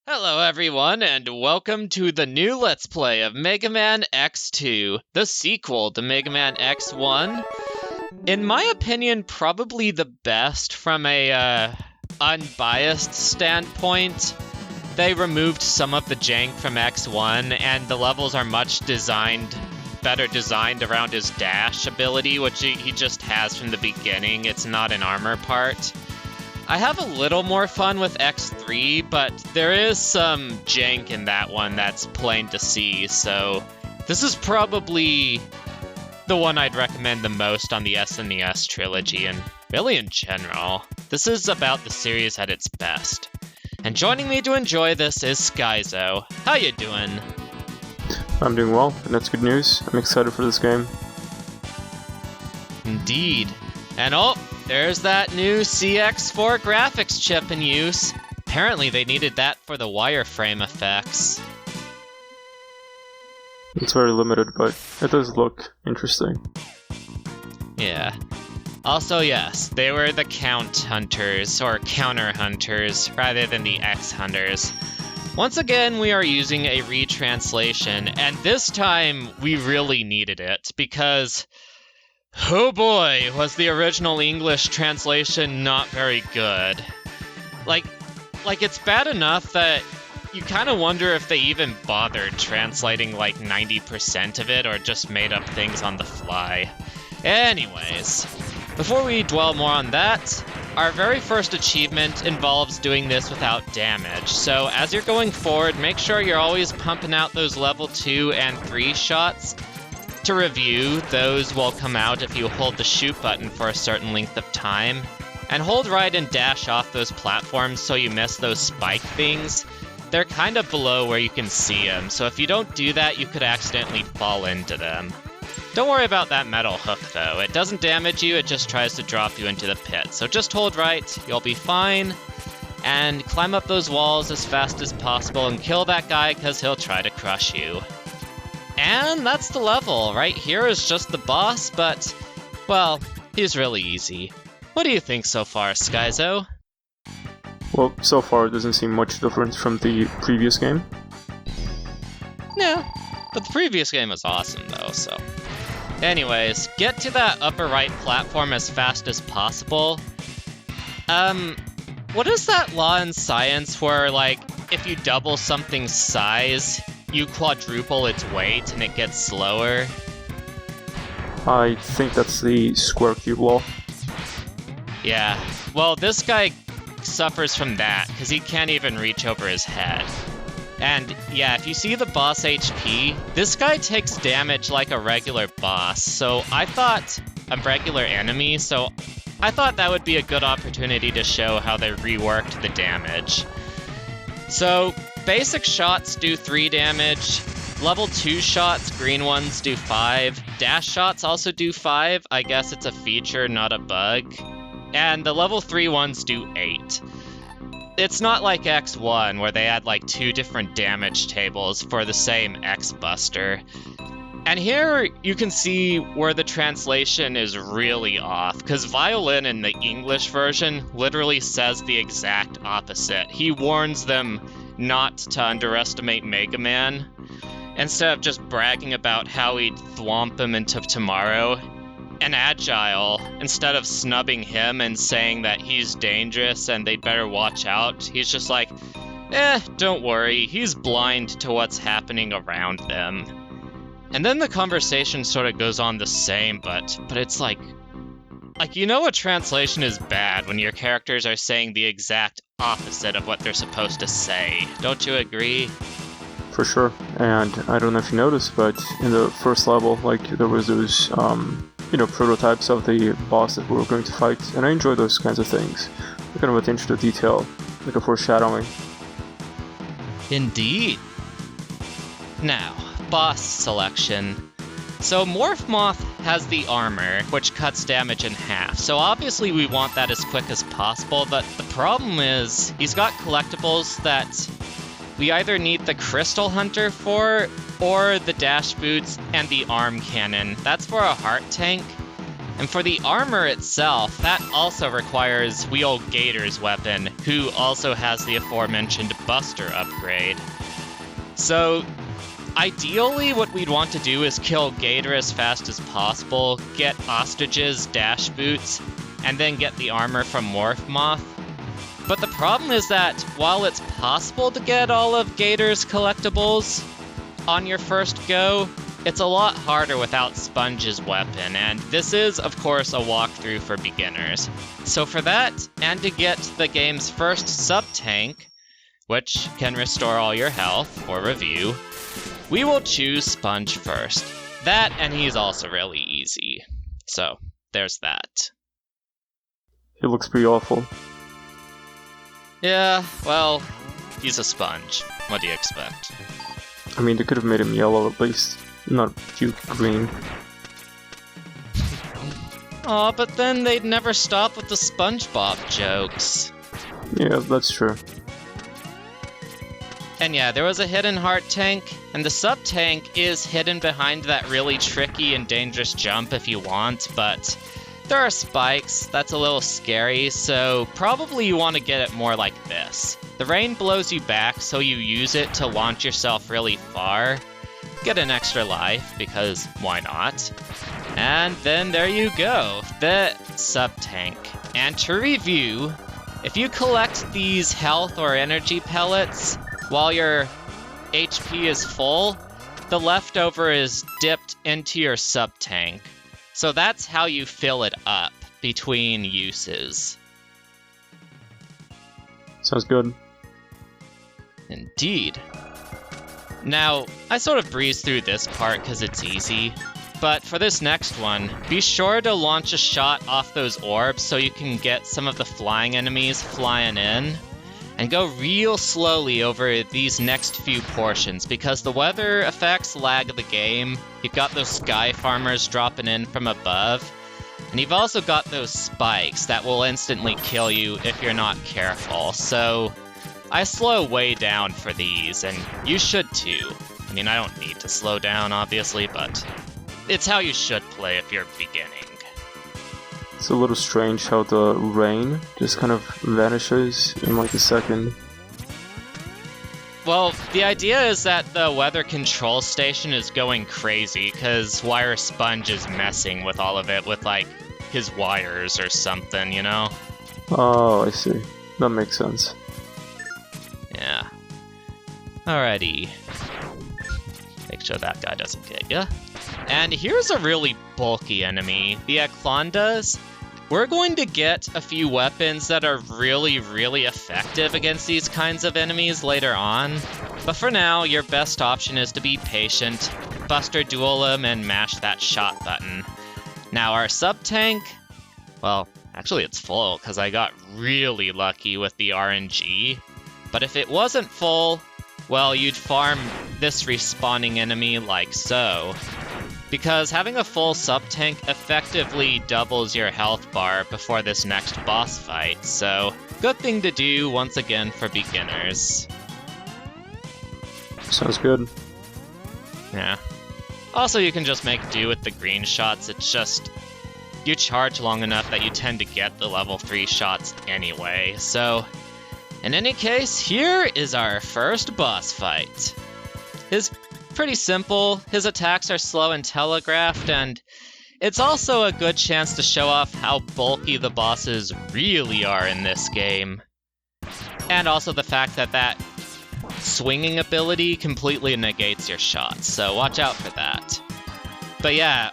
Hello everyone, and welcome to the new Let's Play of Mega Man X2, the sequel to Mega Man X1. In my opinion, probably the best from a unbiased standpoint. They removed some of the jank from X1, and the levels are much better designed around his dash ability, which he just has from the beginning. It's not an armor part. I have a little more fun with X3, but there is some jank in that one that's plain to see, so this is probably the one I'd recommend the most on the SNES trilogy, and really in general. This is about the series at its best. And joining me to enjoy this is Skyzo. How you doing? I'm doing well, and that's good news. I'm excited for this game. Indeed. And there's that new CX4 graphics chip in use. Apparently they needed that for the wireframe effects. It's very limited, but it does look interesting. Yeah. Also, yes, they were the count hunters, or counter hunters, rather than the X hunters. Once again, we are using a retranslation, and this time we really needed it, because oh boy, was the original English translation not very good. Like it's bad enough that you kind of wonder if they even bothered translating like 90% of it or just made up things on the fly. Anyways, before we dwell more on that, our very first achievement involves doing this without damage. So as you're going forward, make sure you're always pumping out those level 2 and 3 shots. To review, those will come out if you hold the shoot button for a certain length of time. And hold right and dash off those platforms so you miss those spike things. They're kind of below where you can see them, so if you don't do that, you could accidentally fall into them. Don't worry about that metal hook though. It doesn't damage you, it just tries to drop you into the pit. So just hold right, you'll be fine. And climb up those walls as fast as possible and kill that guy because he'll try to crush you. And that's the level. Right here is just the boss, but, well, he's really easy. What do you think so far, Skyzo? Well, so far it doesn't seem much different from the previous game. Yeah, but the previous game was awesome though, so. Anyways, get to that upper right platform as fast as possible. What is that law in science where, like, if you double something's size, you quadruple its weight and it gets slower? I think that's the square cube law. Yeah, well, this guy suffers from that, because he can't even reach over his head. And yeah, if you see the boss HP, this guy takes damage like a regular boss, so I thought a regular enemy, so I thought that would be a good opportunity to show how they reworked the damage. So, basic shots do 3 damage, level 2 shots, green ones, do 5, dash shots also do 5, I guess it's a feature, not a bug, and the level 3 ones do 8. It's not like X1, where they had like 2 different damage tables for the same X-Buster. And here you can see where the translation is really off, because Violin in the English version literally says the exact opposite. He warns them not to underestimate Mega Man, instead of just bragging about how he'd thwomp him into tomorrow. And Agile, instead of snubbing him and saying that he's dangerous and they'd better watch out, he's just like, don't worry, he's blind to what's happening around them. And then the conversation sort of goes on the same, but it's like, you know a translation is bad when your characters are saying the exact opposite of what they're supposed to say. Don't you agree? For sure, and I don't know if you noticed, but in the first level, like, there was those, prototypes of the boss that we were going to fight, and I enjoy those kinds of things. They're kind of attention to detail, like a foreshadowing. Indeed. Now, boss selection. So Morph Moth has the armor, which cuts damage in half, so obviously we want that as quick as possible, but the problem is, he's got collectibles that we either need the Crystal Hunter for, or the Dash Boots and the Arm Cannon. That's for a Heart Tank. And for the armor itself, that also requires Wheel Gator's weapon, who also has the aforementioned Buster upgrade. So, ideally, what we'd want to do is kill Gator as fast as possible, get Ostrich's dash boots, and then get the armor from Morph Moth. But the problem is that while it's possible to get all of Gator's collectibles on your first go, it's a lot harder without Sponge's weapon, and this is, of course, a walkthrough for beginners. So for that, and to get the game's first sub-tank, which can restore all your health for review, we will choose Sponge first. That, and he's also really easy. So, there's that. He looks pretty awful. Yeah, well, he's a sponge. What do you expect? I mean, they could have made him yellow at least, not puke green. Aw, but then they'd never stop with the SpongeBob jokes. Yeah, that's true. And yeah, there was a hidden heart tank, and the sub-tank is hidden behind that really tricky and dangerous jump if you want, but there are spikes, that's a little scary, so probably you want to get it more like this. The rain blows you back, so you use it to launch yourself really far, get an extra life, because why not? And then there you go, the sub-tank. And to review, if you collect these health or energy pellets while your HP is full, the leftover is dipped into your sub-tank. So that's how you fill it up between uses. Sounds good. Indeed. Now, I sort of breezed through this part because it's easy, but for this next one, be sure to launch a shot off those orbs so you can get some of the flying enemies flying in. And go real slowly over these next few portions, because the weather effects lag the game. You've got those sky farmers dropping in from above, and you've also got those spikes that will instantly kill you if you're not careful. So I slow way down for these, and you should too. I mean, I don't need to slow down, obviously, but it's how you should play if you're beginning. It's a little strange how the rain just kind of vanishes in like a second. Well, the idea is that the weather control station is going crazy because Wire Sponge is messing with all of it with, like, his wires or something, you know? Oh, I see. That makes sense. Yeah. Alrighty. Make sure that guy doesn't get ya. And here's a really bulky enemy, the Eclondas. We're going to get a few weapons that are really, really effective against these kinds of enemies later on. But for now, your best option is to be patient, Buster Duel him, and mash that shot button. Now our sub-tank, well, actually it's full, because I got really lucky with the RNG. But if it wasn't full, well, you'd farm this respawning enemy like so. Because having a full sub-tank effectively doubles your health bar before this next boss fight, so good thing to do once again for beginners. Sounds good. Yeah. Also, you can just make do with the green shots, it's just you charge long enough that you tend to get the level 3 shots anyway, so in any case, here is our first boss fight. His pretty simple, his attacks are slow and telegraphed, and it's also a good chance to show off how bulky the bosses really are in this game. And also the fact that that swinging ability completely negates your shots, so watch out for that. But yeah,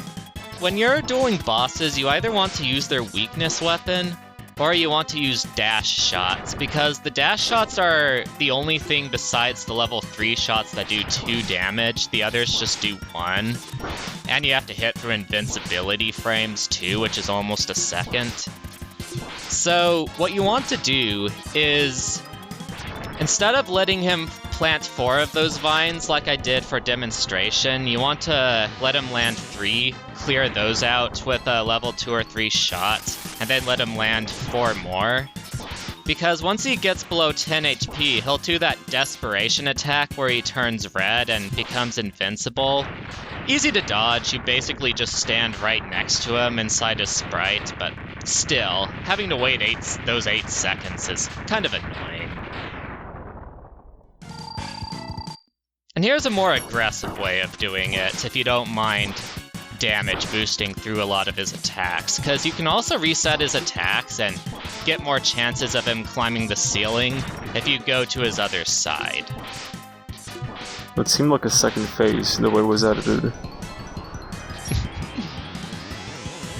when you're dueling bosses, you either want to use their weakness weapon, or you want to use dash shots, because the dash shots are the only thing besides the level 3 shots that do 2 damage, the others just do 1. And you have to hit through invincibility frames too, which is almost a second. So what you want to do is, instead of letting him plant 4 of those vines like I did for demonstration, you want to let him land 3, clear those out with a level 2 or 3 shot, and then let him land 4 more. Because once he gets below 10 HP, he'll do that desperation attack where he turns red and becomes invincible. Easy to dodge, you basically just stand right next to him inside his sprite, but still, having to wait those 8 seconds is kind of annoying. And here's a more aggressive way of doing it, if you don't mind damage boosting through a lot of his attacks, because you can also reset his attacks and get more chances of him climbing the ceiling if you go to his other side. It seemed like a second phase, the way it was edited.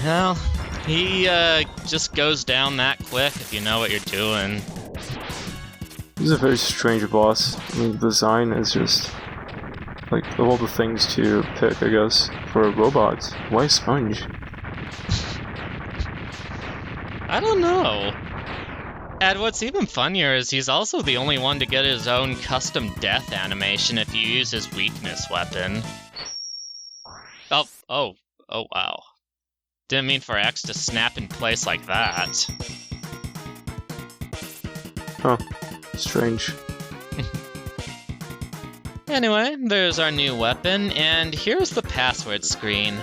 Well, he just goes down that quick if you know what you're doing. He's a very strange boss. I mean, the design is just... like, of all the things to pick, I guess, for a robot, why Sponge? I don't know. And what's even funnier is he's also the only one to get his own custom death animation if you use his weakness weapon. Oh wow. Didn't mean for X to snap in place like that. Huh. Strange. Anyway, there's our new weapon, and here's the password screen.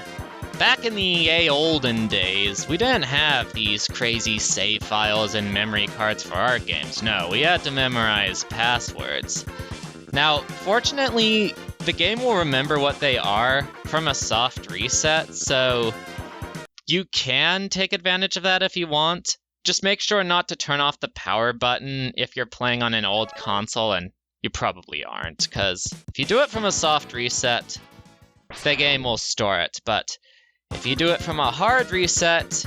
Back in the EA olden days, we didn't have these crazy save files and memory cards for our games. No, we had to memorize passwords. Now, fortunately, the game will remember what they are from a soft reset, so you can take advantage of that if you want. Just make sure not to turn off the power button if you're playing on an old console, and you probably aren't, because if you do it from a soft reset, the game will store it, but if you do it from a hard reset,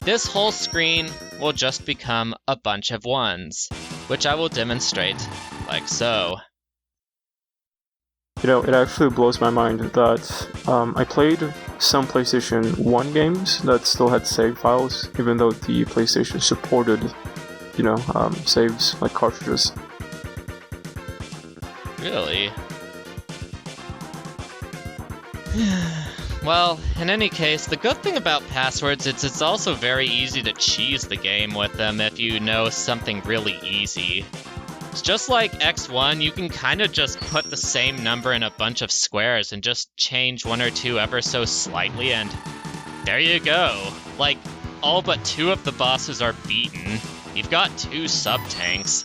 this whole screen will just become a bunch of ones, which I will demonstrate like so. You know, it actually blows my mind that I played some PlayStation 1 games that still had save files, even though the PlayStation supported, saves, like cartridges. Really? Well, in any case, the good thing about passwords is it's also very easy to cheese the game with them if you know something really easy. It's just like X1, you can kind of just put the same number in a bunch of squares and just change one or two ever so slightly, and there you go. Like, all but 2 of the bosses are beaten. You've got 2 sub-tanks.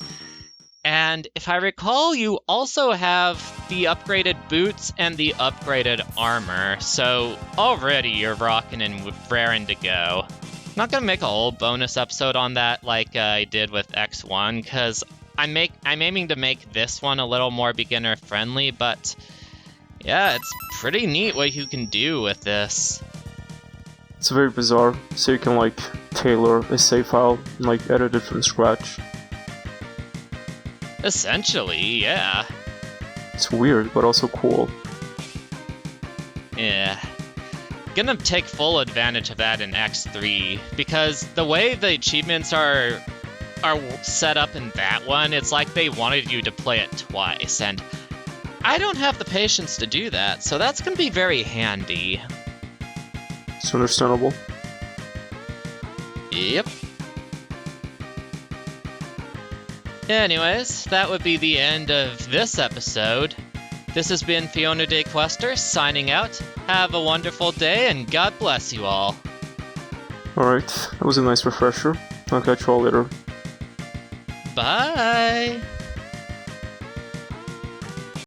And if I recall, you also have the upgraded boots and the upgraded armor, so already you're rocking and raring to go. I'm not gonna make a whole bonus episode on that like I did with X1, because I'm aiming to make this one a little more beginner friendly, but yeah, it's pretty neat what you can do with this. It's very bizarre, so you can like tailor a save file and like edit it from scratch. Essentially, yeah. It's weird, but also cool. Yeah. Gonna take full advantage of that in X3, because the way the achievements are set up in that one, it's like they wanted you to play it twice, and I don't have the patience to do that, so that's gonna be very handy. It's understandable. Yep. Anyways, that would be the end of this episode. This has been Fiona Day Quester signing out. Have a wonderful day, and God bless you all. Alright, that was a nice refresher. I'll catch you all later. Bye!